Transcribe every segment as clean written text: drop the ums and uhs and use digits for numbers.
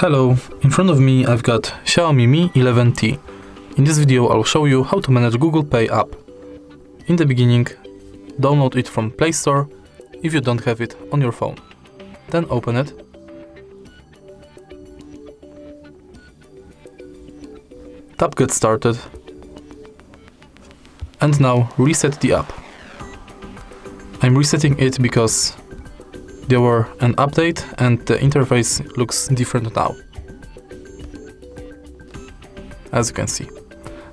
Hello, in front of me I've got XIAOMI Mi 11T. In this video I'll show you how to manage Google Pay app. In the beginning, download it from Play Store if you don't have it on your phone. Then open it. Tap Get Started. And now reset the app. I'm resetting it because there were an update and the interface looks different now, as you can see.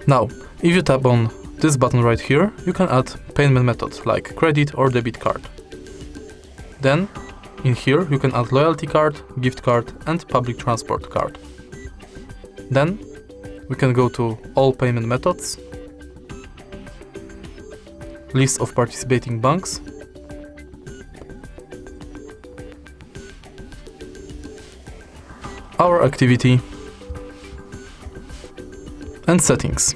Now, if you tap on this button right here, you can add payment methods like credit or debit card. Then, in here you can add loyalty card, gift card and public transport card. Then, we can go to all payment methods, list of participating banks, our activity, and settings.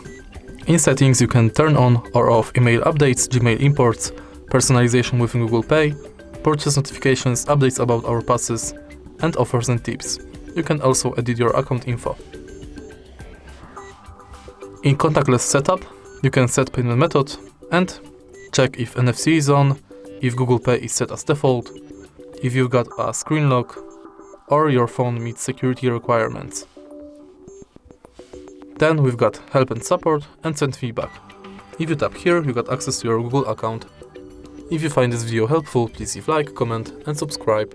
In settings you can turn on or off email updates, Gmail imports, personalization within Google Pay, purchase notifications, updates about our passes, and offers and tips. You can also edit your account info. In contactless setup, you can set payment method and check if NFC is on, if Google Pay is set as default, if you've got a screen lock, or your phone meets security requirements. Then we've got help and support and send feedback. If you tap here, you got access to your Google account. If you find this video helpful, please leave like, comment and subscribe.